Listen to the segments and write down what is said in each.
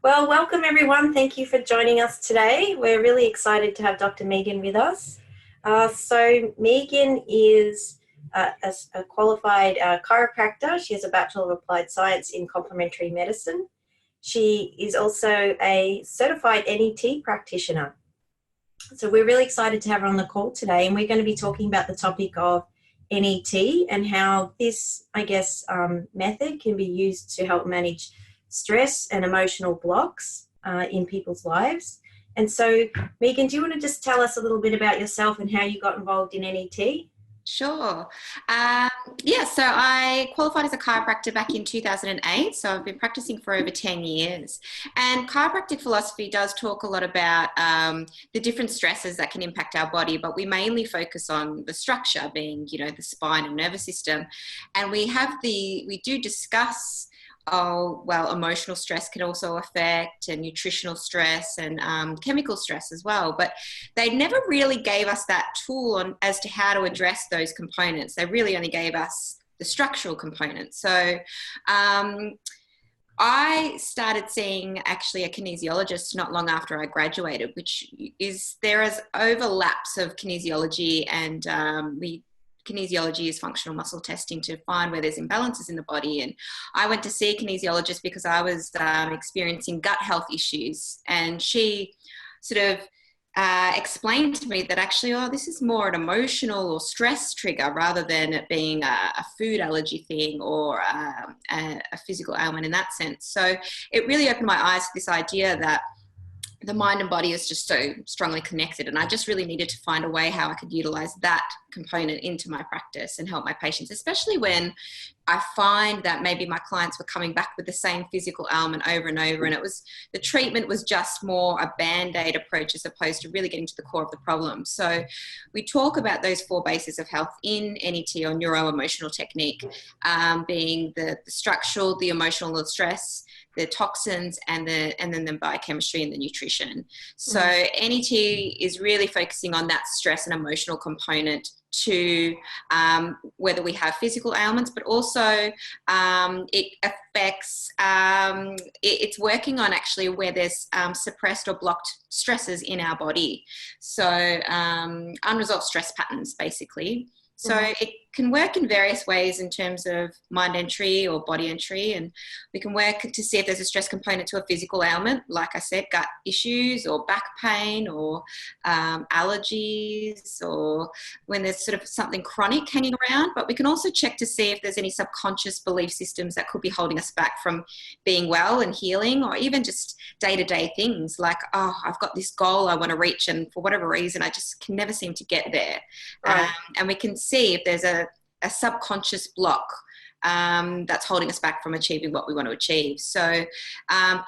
Well, welcome everyone. Thank you for joining us today. We're really excited to have Dr. Megan with us. Megan is a qualified chiropractor. She has a Bachelor of Applied Science in Complementary Medicine. She is also a certified N.E.T practitioner. So we're really excited to have her on the call today, and we're going to be talking about the topic of N.E.T and how this, method can be used to help manage stress and emotional blocks in people's lives. And so, Megan, do you want to just tell us a little bit about yourself and how you got involved in N.E.T? Sure. So I qualified as a chiropractor back in 2008. So I've been practicing for over 10 years. And chiropractic philosophy does talk a lot about the different stresses that can impact our body, but we mainly focus on the structure being, the spine and nervous system. And we do discuss emotional stress can also affect, and nutritional stress and chemical stress as well. But they never really gave us that tool as to how to address those components. They really only gave us the structural components. So I started seeing actually a kinesiologist not long after I graduated, there is overlaps of kinesiology and kinesiology is functional muscle testing to find where there's imbalances in the body. And I went to see a kinesiologist because I was experiencing gut health issues. And she sort of explained to me that actually, this is more an emotional or stress trigger rather than it being a food allergy thing or a physical ailment in that sense. So it really opened my eyes to this idea that the mind and body is just so strongly connected. And I just really needed to find a way how I could utilize that component into my practice and help my patients, especially when I find that maybe my clients were coming back with the same physical ailment over and over. And the treatment was just more a band-aid approach as opposed to really getting to the core of the problem. So we talk about those 4 bases of health in N.E.T or Neuro Emotional Technique, being the structural, the emotional, the stress, the toxins, and then the biochemistry and the nutrition. So N.E.T is really focusing on that stress and emotional component to whether we have physical ailments, but also it affects, it's working on actually where there's suppressed or blocked stresses in our body. So unresolved stress patterns, basically. So it can work in various ways in terms of mind entry or body entry, and we can work to see if there's a stress component to a physical ailment, like I said, gut issues or back pain or allergies, or when there's sort of something chronic hanging around. But we can also check to see if there's any subconscious belief systems that could be holding us back from being well and healing, or even just day-to-day things like, I've got this goal I want to reach, and for whatever reason I just can never seem to get there. Right. And we can see if there's a subconscious block that's holding us back from achieving what we want to achieve. So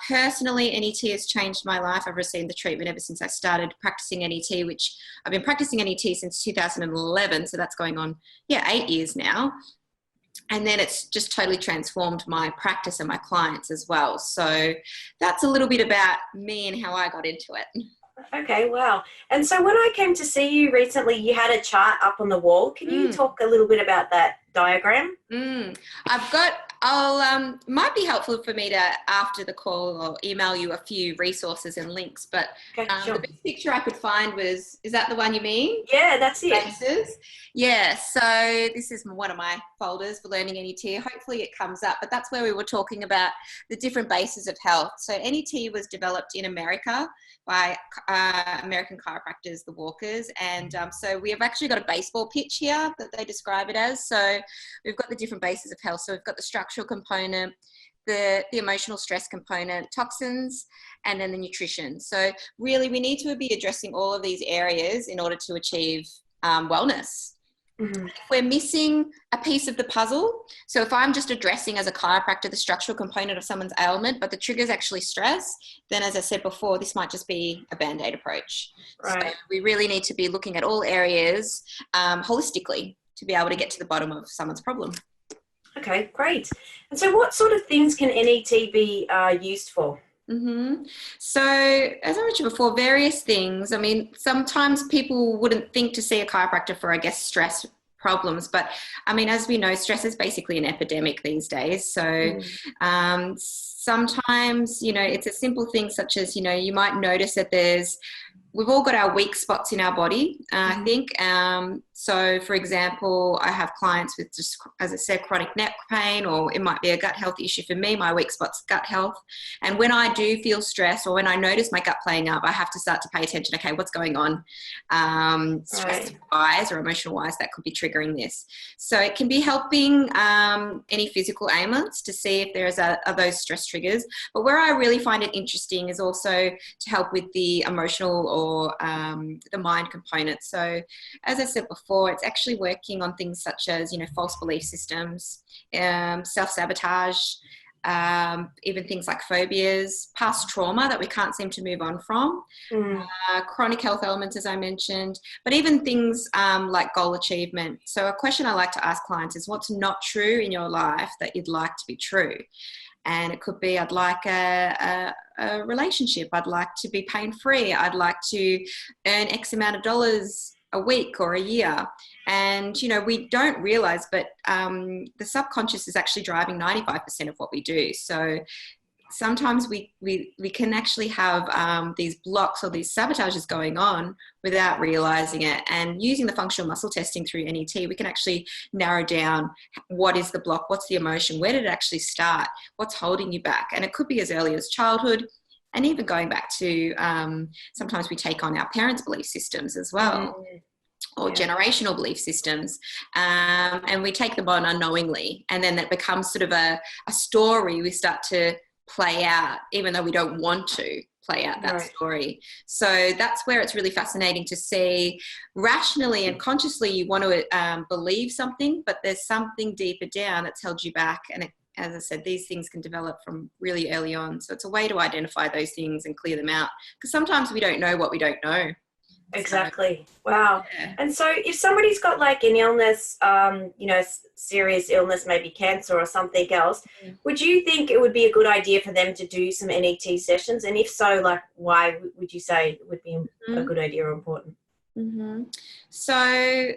personally, N.E.T has changed my life. I've received the treatment ever since I started practicing N.E.T, which I've been practicing N.E.T since 2011. So that's going on, 8 years now. And then it's just totally transformed my practice and my clients as well. So that's a little bit about me and how I got into it. Okay, wow. And so when I came to see you recently, you had a chart up on the wall. Can you talk a little bit about that diagram? Might be helpful for me to, after the call, or email you a few resources and links, but Okay, sure. the best picture I could find is that the one you mean? Yeah, that's it. Bases. Yeah, so this is one of my folders for learning N.E.T. Hopefully it comes up, but that's where we were talking about the different bases of health. So N.E.T was developed in America by American chiropractors, the Walkers, and so we have actually got a baseball pitch here that they describe it as. So we've got the different bases of health. So we've got the structural component, the emotional stress component, toxins, and then the nutrition. So really we need to be addressing all of these areas in order to achieve wellness. If we're missing a piece of the puzzle, so if I'm just addressing as a chiropractor the structural component of someone's ailment, but the trigger is actually stress, then as I said before, this might just be a band-aid approach. Right. So we really need to be looking at all areas holistically to be able to get to the bottom of someone's problem. Okay, great. And so what sort of things can N.E.T be used for? So as I mentioned before, various things. I mean, sometimes people wouldn't think to see a chiropractor for, stress problems. But I mean, as we know, stress is basically an epidemic these days. So sometimes, you know, it's a simple thing such as, you know, you might notice that we've all got our weak spots in our body, I think. So, for example, I have clients with just, as I said, chronic neck pain, or it might be a gut health issue for me. My weak spot's gut health. And when I do feel stress, or when I notice my gut playing up, I have to start to pay attention. Okay, what's going on? Stress-wise or emotional-wise, that could be triggering this. So it can be helping any physical ailments to see if there are those stress triggers. But where I really find it interesting is also to help with the emotional or the mind component. So as I said before, it's actually working on things such as, you know, false belief systems, self-sabotage, even things like phobias, past trauma that we can't seem to move on from, chronic health elements, as I mentioned, but even things like goal achievement. So a question I like to ask clients is, what's not true in your life that you'd like to be true? And it could be, I'd like a relationship. I'd like to be pain-free. I'd like to earn X amount of dollars a week or a year. And, you know, we don't realize, but the subconscious is actually driving 95% of what we do. So sometimes we can actually have these blocks or these sabotages going on without realizing it. And using the functional muscle testing through N.E.T, we can actually narrow down what is the block, what's the emotion, where did it actually start, what's holding you back. And it could be as early as childhood, and even going back to sometimes we take on our parents' belief systems as well, or generational belief systems, and we take them on unknowingly. And then that becomes sort of a story we start to play out, even though we don't want to play out that story. So that's where it's really fascinating to see rationally and consciously you want to believe something, but there's something deeper down that's held you back. And as I said, these things can develop from really early on. So it's a way to identify those things and clear them out, because sometimes we don't know what we don't know. Exactly. Wow. Yeah. And so if somebody's got like an illness, you know, serious illness, maybe cancer or something else, would you think it would be a good idea for them to do some N.E.T sessions? And if so, like, why would you say it would be a good idea or important? So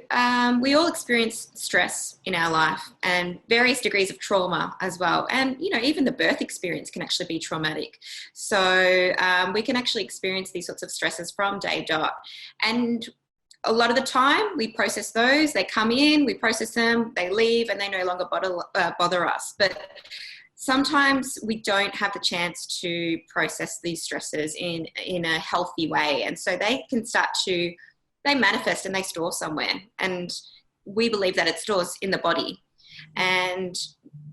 we all experience stress in our life and various degrees of trauma as well. And, you know, even the birth experience can actually be traumatic. So we can actually experience these sorts of stresses from day dot. And a lot of the time we process those, they come in, we process them, they leave, and they no longer bother us. But sometimes we don't have the chance to process these stresses in a healthy way. And so they can start to they manifest and they store somewhere. And we believe that it stores in the body. And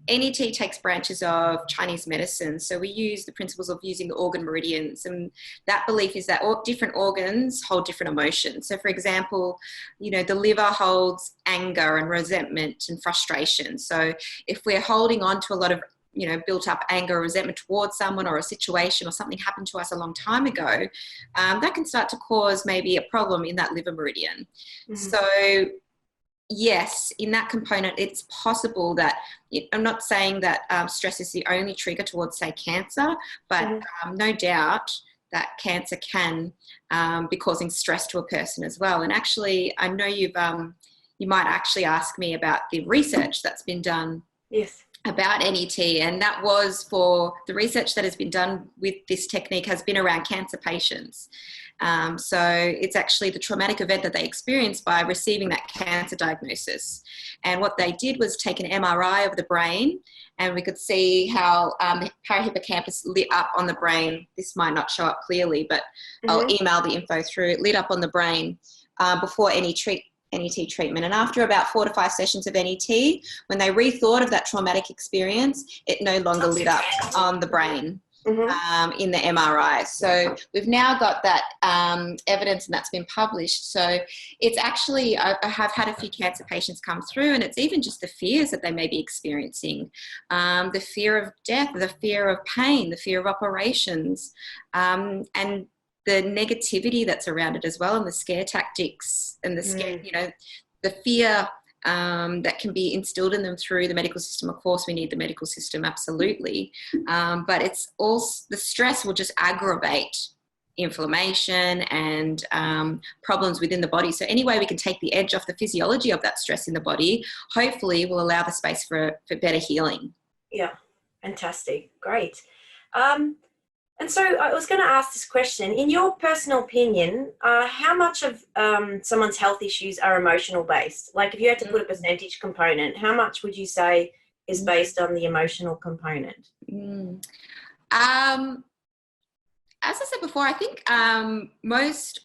N.E.T takes branches of Chinese medicine. So we use the principles of using the organ meridians. And that belief is that all different organs hold different emotions. So for example, you know, the liver holds anger and resentment and frustration. So if we're holding on to a lot of you know, built up anger or resentment towards someone or a situation or something happened to us a long time ago, that can start to cause maybe a problem in that liver meridian. So yes, in that component, it's possible that, I'm not saying that stress is the only trigger towards, say, cancer, but no doubt that cancer can be causing stress to a person as well. And actually, I know you might actually ask me about the research that's been done about N.E.T, and that was for the research that has been done with this technique has been around cancer patients. So it's actually the traumatic event that they experienced by receiving that cancer diagnosis. And what they did was take an MRI of the brain, and we could see how the parahippocampus lit up on the brain. This might not show up clearly, but I'll email the info through. It lit up on the brain before any N.E.T treatment. And after about 4 to 5 sessions of N.E.T, when they rethought of that traumatic experience, it no longer lit up on the brain in the MRI. So we've now got that evidence, and that's been published. So it's actually, I have had a few cancer patients come through, and it's even just the fears that they may be experiencing, the fear of death, the fear of pain, the fear of operations, and the negativity that's around it as well, and the scare tactics and the scare, you know, the fear that can be instilled in them through the medical system. Of course, we need the medical system, absolutely. But it's also, the stress will just aggravate inflammation and problems within the body. So any way we can take the edge off the physiology of that stress in the body, hopefully will allow the space for better healing. Yeah, fantastic. Great. And so I was going to ask this question. In your personal opinion, how much of someone's health issues are emotional based? Like if you had to put a percentage component, how much would you say is based on the emotional component? As I said before, I think most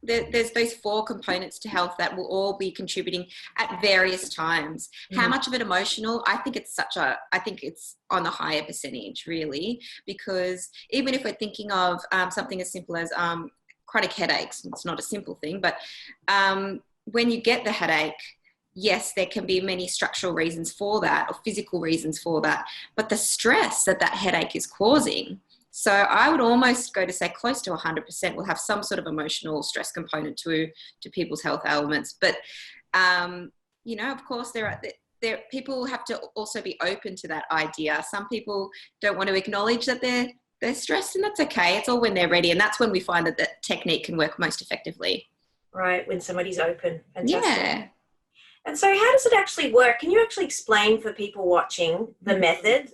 there's those 4 components to health that will all be contributing at various times. How much of it emotional? I think it's on the higher percentage really, because even if we're thinking of something as simple as chronic headaches, it's not a simple thing, but when you get the headache, yes, there can be many structural reasons for that or physical reasons for that, but the stress that headache is causing. So I would almost go to say close to 100% will have some sort of emotional stress component to people's health ailments. But, of course, people have to also be open to that idea. Some people don't want to acknowledge that they're stressed, and that's okay. It's all when they're ready. And that's when we find that the technique can work most effectively. Right, when somebody's open. Fantastic. Yeah. And so how does it actually work? Can you actually explain for people watching the method?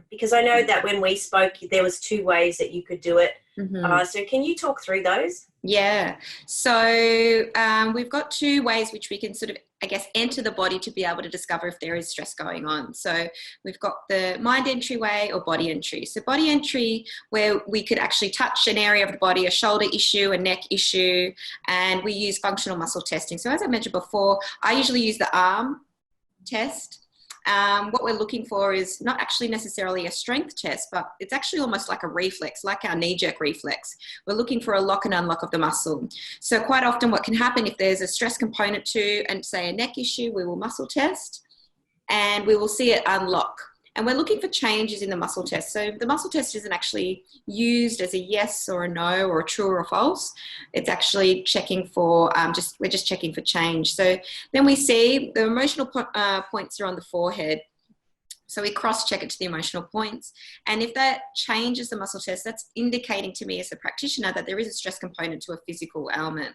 Because I know that when we spoke, there was 2 ways that you could do it. So can you talk through those? Yeah. So we've got 2 ways which we can sort of, enter the body to be able to discover if there is stress going on. So we've got the mind entry way or body entry. So body entry, where we could actually touch an area of the body, a shoulder issue, a neck issue, and we use functional muscle testing. So as I mentioned before, I usually use the arm test. What we're looking for is not actually necessarily a strength test, but it's actually almost like a reflex, like our knee-jerk reflex. We're looking for a lock and unlock of the muscle. So quite often what can happen if there's a stress component to, and say a neck issue, we will muscle test and we will see it unlock. And we're looking for changes in the muscle test. So the muscle test isn't actually used as a yes or a no or a true or a false. It's actually checking for, we're just checking for change. So then we see the emotional points are on the forehead. So we cross-check it to the emotional points. And if that changes the muscle test, that's indicating to me as a practitioner that there is a stress component to a physical ailment.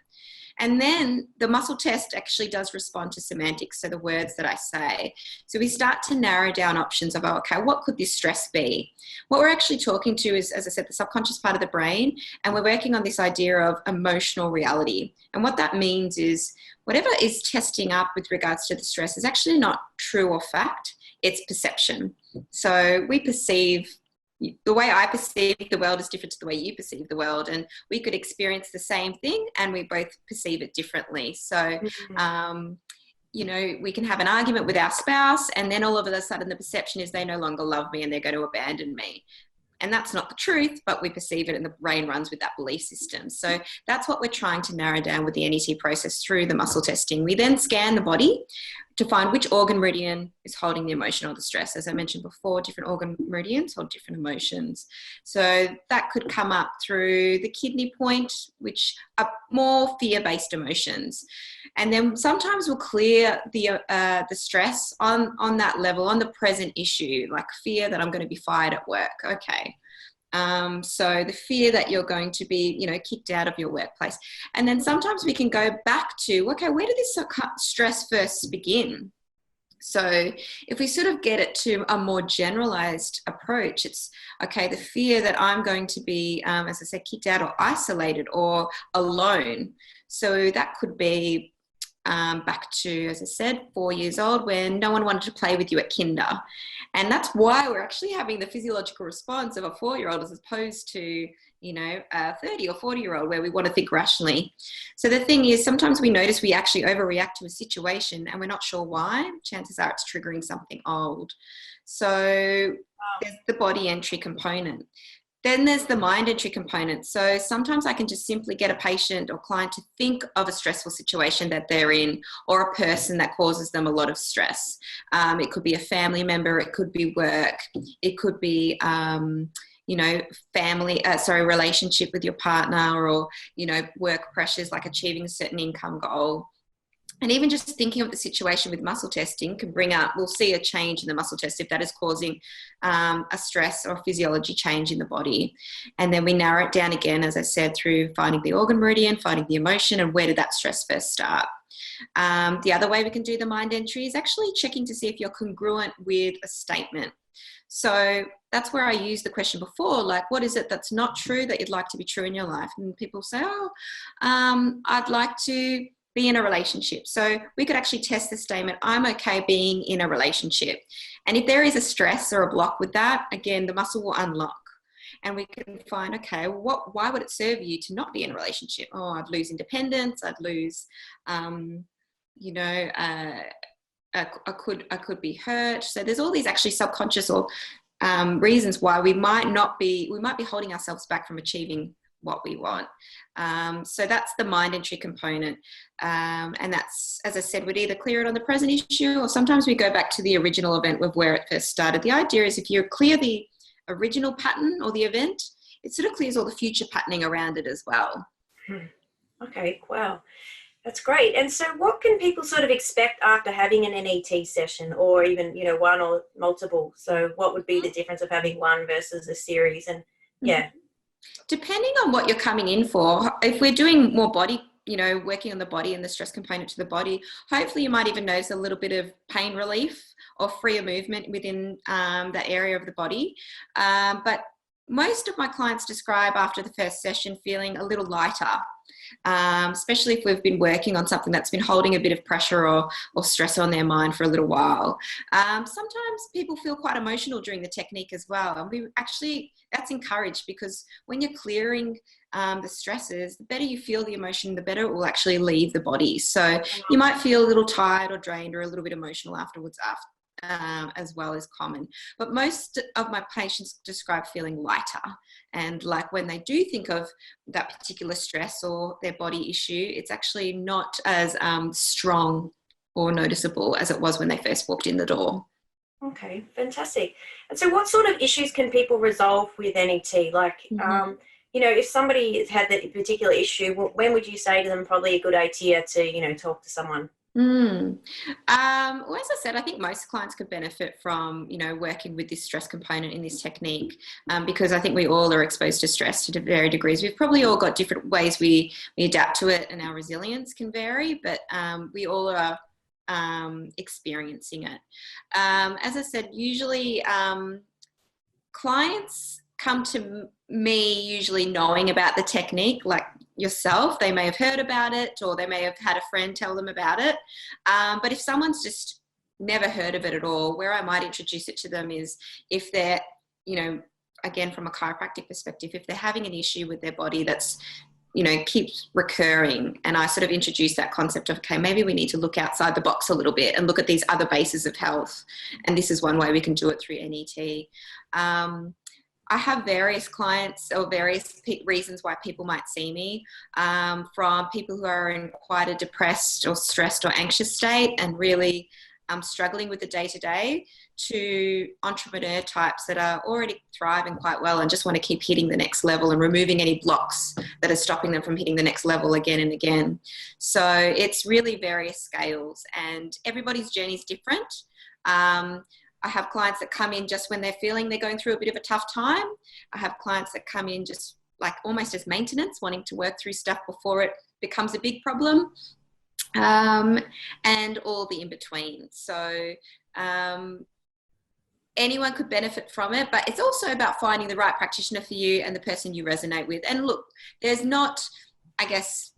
And then the muscle test actually does respond to semantics, so the words that I say. So we start to narrow down options of, okay, what could this stress be? What we're actually talking to is, as I said, the subconscious part of the brain, and we're working on this idea of emotional reality. And what that means is whatever is testing up with regards to the stress is actually not true or fact, it's perception. So we perceive, the way I perceive the world is different to the way you perceive the world, and we could experience the same thing and we both perceive it differently. So, we can have an argument with our spouse and then all of a sudden the perception is they no longer love me and they're going to abandon me. And that's not the truth, but we perceive it and the brain runs with that belief system. So that's what we're trying to narrow down with the N.E.T process through the muscle testing. We then scan the body to find which organ meridian is holding the emotion or the stress. As I mentioned before, different organ meridians hold different emotions. So that could come up through the kidney point, which are more fear-based emotions. And then sometimes we'll clear the stress on that level, on the present issue, like fear that I'm going to be fired at work. Okay. So the fear that you're going to be, kicked out of your workplace. And then sometimes we can go back to, okay, where did this stress first begin? So if we sort of get it to a more generalized approach, it's, okay, the fear that I'm going to be, as I said, kicked out or isolated or alone. So that could be back to, as I said, 4 years old, when no one wanted to play with you at kinder. And that's why we're actually having the physiological response of a 4-year-old as opposed to, a 30 or 40-year-old where we want to think rationally. So the thing is, sometimes we notice we actually overreact to a situation and we're not sure why. Chances are it's triggering something old. So there's the body entry component. Then there's the mind entry component. So sometimes I can just simply get a patient or client to think of a stressful situation that they're in, or a person that causes them a lot of stress. It could be a family member, it could be work, it could be, relationship with your partner, or, work pressures like achieving a certain income goal. And even just thinking of the situation with muscle testing can bring up, we'll see a change in the muscle test if that is causing a stress or physiology change in the body. And then we narrow it down again, as I said, through finding the organ meridian, finding the emotion, and where did that stress first start. The other way we can do the mind entry is actually checking to see if you're congruent with a statement. So that's where I used the question before, like, what is it that's not true that you'd like to be true in your life? And people say, I'd like to be in a relationship. So we could actually test the statement, I'm okay being in a relationship. And if there is a stress or a block with that, again, the muscle will unlock. And we can find, okay, why would it serve you to not be in a relationship? Oh, I'd lose independence. I'd lose, I could be hurt. So there's all these actually subconscious or reasons why we might be holding ourselves back from achieving what we want. So that's the mind entry component. And that's, as I said, we'd either clear it on the present issue, or sometimes we go back to the original event of where it first started. The idea is if you clear the original pattern or the event, it sort of clears all the future patterning around it as well. Okay, wow. That's great. And so what can people sort of expect after having an N.E.T session, or even, one or multiple? So what would be the difference of having one versus a series? And yeah. Depending on what you're coming in for, if we're doing more body, working on the body and the stress component to the body, hopefully you might even notice a little bit of pain relief or freer movement within that area of the body. But most of my clients describe after the first session feeling a little lighter, especially if we've been working on something that's been holding a bit of pressure or stress on their mind for a little while. Sometimes people feel quite emotional during the technique as well. And that's encouraged, because when you're clearing the stresses, the better you feel the emotion, the better it will actually leave the body. So you might feel a little tired or drained or a little bit emotional afterwards, as well as common. But most of my patients describe feeling lighter, and like when they do think of that particular stress or their body issue, it's actually not as strong or noticeable as it was when they first walked in the door. Okay, fantastic. And so what sort of issues can people resolve with N.E.T? Like, if somebody has had that particular issue, when would you say to them probably a good idea to, talk to someone? Well, as I said, I think most clients could benefit from, working with this stress component in this technique, because I think we all are exposed to stress to varying degrees. We've probably all got different ways we adapt to it, and our resilience can vary, but we all are experiencing it. As I said, usually clients come to me usually knowing about the technique, like yourself. They may have heard about it, or they may have had a friend tell them about it. But if someone's just never heard of it at all, where I might introduce it to them is if they're, again, from a chiropractic perspective, if they're having an issue with their body that's, keeps recurring, and I sort of introduce that concept of, okay, maybe we need to look outside the box a little bit and look at these other bases of health. And this is one way we can do it through N.E.T. I have various clients or various reasons why people might see me, from people who are in quite a depressed or stressed or anxious state and really struggling with the day-to-day, to entrepreneur types that are already thriving quite well and just want to keep hitting the next level and removing any blocks that are stopping them from hitting the next level again and again. So it's really various scales, and everybody's journey is different. I have clients that come in just when they're feeling they're going through a bit of a tough time. I have clients that come in just like almost as maintenance, wanting to work through stuff before it becomes a big problem, and all the in-between. So anyone could benefit from it, but it's also about finding the right practitioner for you and the person you resonate with. And look, there's not, I guess,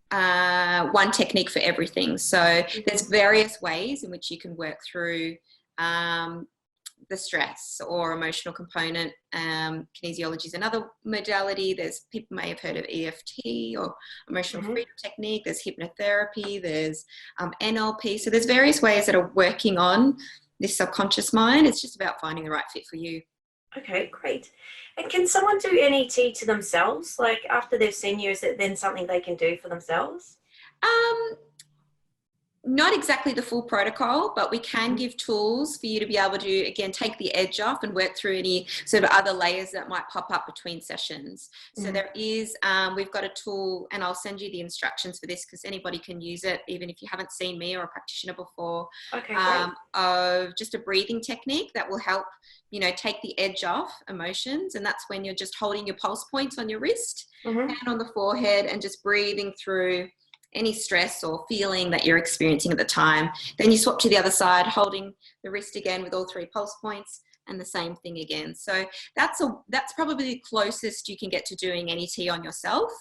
one technique for everything. So there's various ways in which you can work through the stress or emotional component. Kinesiology is another modality. There's, people may have heard of EFT or emotional freedom technique. There's hypnotherapy. There's NLP. So there's various ways that are working on this subconscious mind. It's just about finding the right fit for you. Okay, great. And can someone do N.E.T to themselves? Like after they've seen you, is it then something they can do for themselves? Not exactly the full protocol, but we can give tools for you to be able to, again, take the edge off and work through any sort of other layers that might pop up between sessions. So there is, we've got a tool, and I'll send you the instructions for this because anybody can use it, even if you haven't seen me or a practitioner before, Okay, great. of just a breathing technique that will help, you know, take the edge off emotions. And that's when you're just holding your pulse points on your wrist, hand on the forehead, and just breathing through any stress or feeling that you're experiencing at the time. Then you swap to the other side, holding the wrist again with all 3 pulse points, and the same thing again. So that's probably the closest you can get to doing N.E.T on yourself.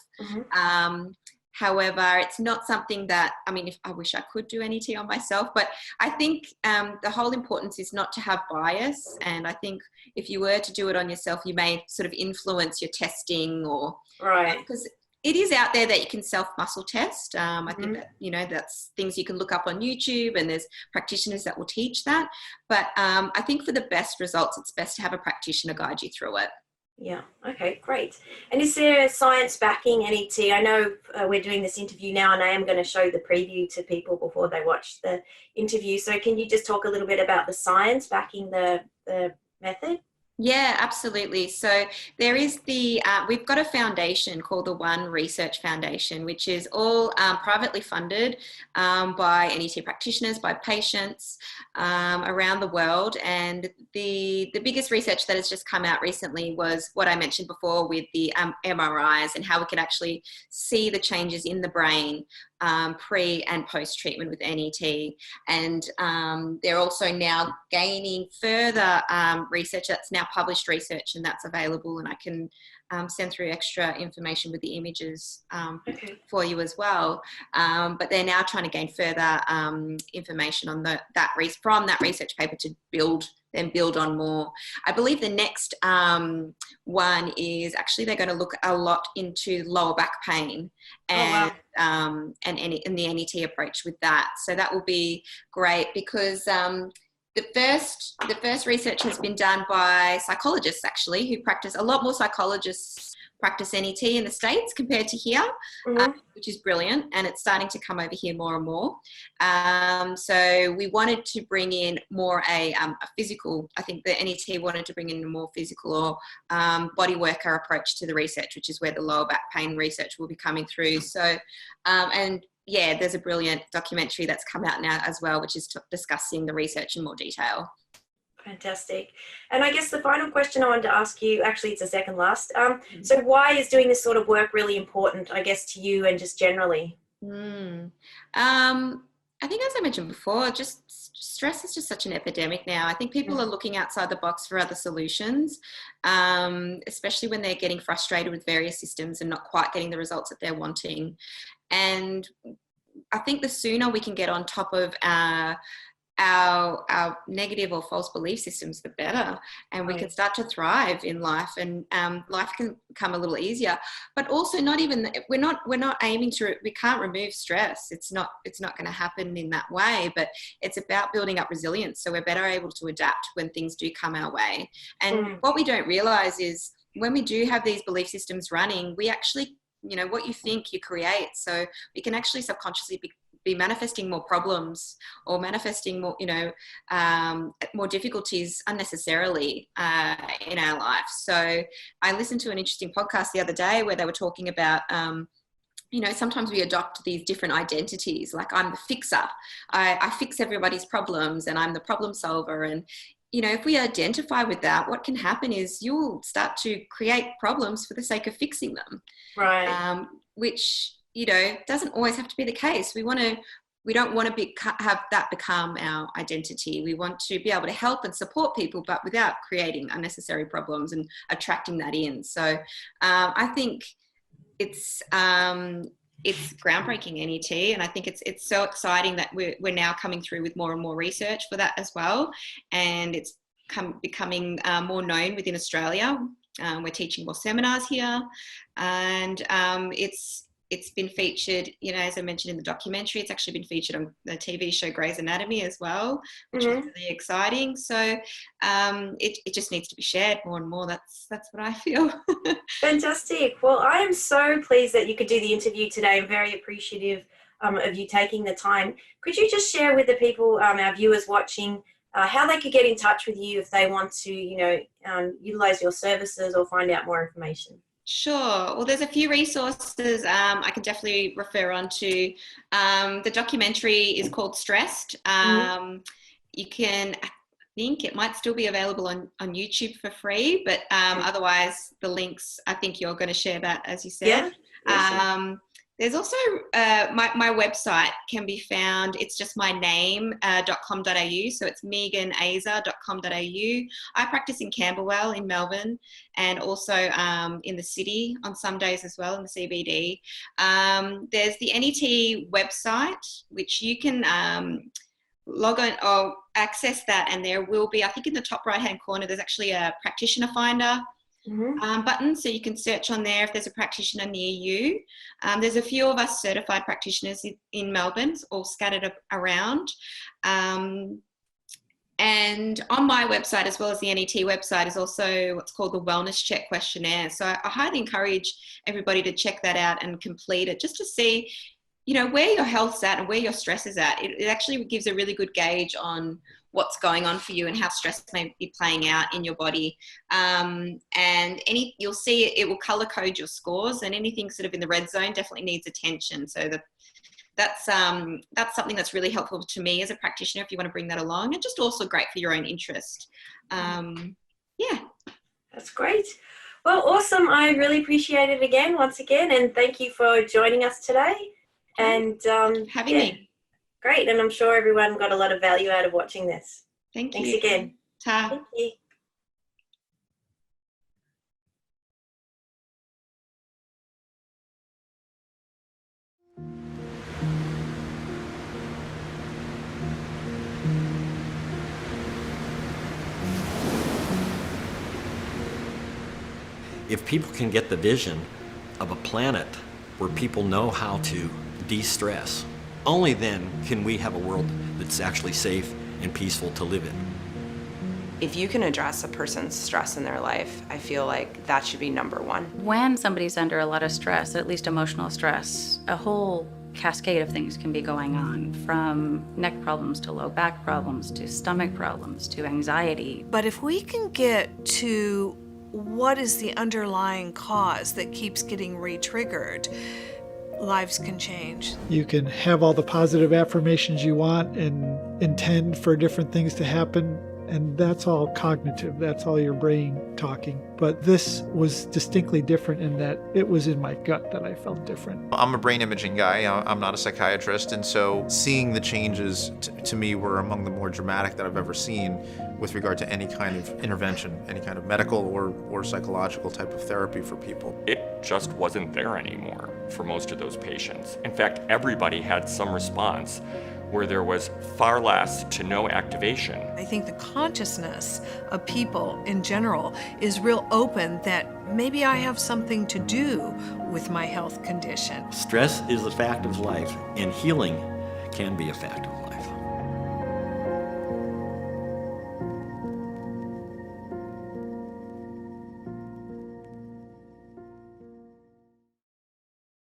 However, it's not something that, I mean, I wish I could do N.E.T on myself, but I think the whole importance is not to have bias. And I think if you were to do it on yourself, you may sort of influence your testing, or because it is out there that you can self-muscle test. I think that, you know, that's things you can look up on YouTube, and there's practitioners that will teach that. But I think for the best results, it's best to have a practitioner guide you through it. Yeah. Okay, great. And is there science backing N.E.T? I know we're doing this interview now, and I am going to show the preview to people before they watch the interview. So can you just talk a little bit about the science backing the method? Yeah, absolutely. So there is we've got a foundation called the One Research Foundation, which is all privately funded by N.E.T practitioners, by patients around the world. And the biggest research that has just come out recently was what I mentioned before with the MRIs, and how we can actually see the changes in the brain pre and post treatment with N.E.T. And they're also now gaining further research that's now published research, and that's available, and I can send through extra information with the images for you as well. But they're now trying to gain further information on from that research paper to build on more. I believe the next one is actually they're going to look a lot into lower back pain and the N.E.T approach with that. So that will be great, because the first research has been done by psychologists, actually, who practice. A lot more psychologists practice N.E.T in the States compared to here, which is brilliant, and it's starting to come over here more and more. So we wanted to bring in more a physical, I think the N.E.T wanted to bring in a more physical or body worker approach to the research, which is where the lower back pain research will be coming through. So, and yeah, there's a brilliant documentary that's come out now as well, which is discussing the research in more detail. Fantastic. And I guess the final question I wanted to ask you, actually it's the second last. So why is doing this sort of work really important, I guess, to you and just generally? I think, as I mentioned before, just stress is just such an epidemic now. I think people are looking outside the box for other solutions, especially when they're getting frustrated with various systems and not quite getting the results that they're wanting. And I think the sooner we can get on top of our negative or false belief systems, the better, and we can start to thrive in life, and life can become a little easier. But also, we're not aiming to, we can't remove stress. It's not going to happen in that way, but it's about building up resilience, so we're better able to adapt when things do come our way. And what we don't realize is, when we do have these belief systems running, we actually, you know, what you think you create. So we can actually subconsciously be manifesting more problems, or manifesting more, you know, more difficulties unnecessarily in our life. So I listened to an interesting podcast the other day where they were talking about, you know, sometimes we adopt these different identities. Like, I'm the fixer. I fix everybody's problems, and I'm the problem solver. And, you know, if we identify with that, what can happen is you'll start to create problems for the sake of fixing them. Right. Which, you know, doesn't always have to be the case. We don't want to have that become our identity. We want to be able to help and support people, but without creating unnecessary problems and attracting that in. So I think it's groundbreaking, N.E.T, and I think it's so exciting that we're now coming through with more and more research for that as well, and it's becoming more known within Australia. We're teaching more seminars here, and it's been featured, you know, as I mentioned in the documentary, it's actually been featured on the TV show Grey's Anatomy as well, which is really exciting. So it just needs to be shared more and more. That's what I feel. Fantastic. Well, I am so pleased that you could do the interview today. I'm very appreciative of you taking the time. Could you just share with the people, our viewers watching, how they could get in touch with you if they want to, utilize your services or find out more information? Sure. Well, there's a few resources I can definitely refer on to. The documentary is called Stressed. You can, I think it might still be available on YouTube for free, but otherwise the links, I think you're going to share that, as you said. Yeah. There's also my website can be found. It's just my name, .com.au. So it's meganazer.com.au. I practice in Camberwell in Melbourne and also in the city on some days as well in the CBD. There's the N.E.T website, which you can log on or access that. And there will be, I think in the top right-hand corner, there's actually a practitioner finder button, so you can search on there if there's a practitioner near you. There's a few of us certified practitioners in Melbourne, all scattered around. And on my website, as well as the N.E.T website, is also what's called the Wellness Check questionnaire. So I highly encourage everybody to check that out and complete it, just to see, where your health's at and where your stress is at. It actually gives a really good gauge on what's going on for you and how stress may be playing out in your body. And you'll see it will color code your scores, and anything sort of in the red zone definitely needs attention. So that's something that's really helpful to me as a practitioner if you want to bring that along, and just also great for your own interest. Yeah. That's great. Well, awesome. I really appreciate it once again, and thank you for joining us today. And having me. Great, and I'm sure everyone got a lot of value out of watching this. Thanks again. Ta. Thank you. If people can get the vision of a planet where people know how to de-stress, only then can we have a world that's actually safe and peaceful to live in. If you can address a person's stress in their life, I feel like that should be number one. When somebody's under a lot of stress, at least emotional stress, a whole cascade of things can be going on, from neck problems to low back problems to stomach problems to anxiety. But if we can get to what is the underlying cause that keeps getting re-triggered, lives can change. You can have all the positive affirmations you want and intend for different things to happen, and that's all cognitive. That's all your brain talking. But this was distinctly different in that it was in my gut that I felt different. I'm a brain imaging guy. I'm not a psychiatrist, and so seeing the changes to me were among the more dramatic that I've ever seen with regard to any kind of intervention, any kind of medical or psychological type of therapy for people. It just wasn't there anymore for most of those patients. In fact, everybody had some response where there was far less to no activation. I think the consciousness of people in general is real open that maybe I have something to do with my health condition. Stress is a fact of life, and healing can be a fact of life.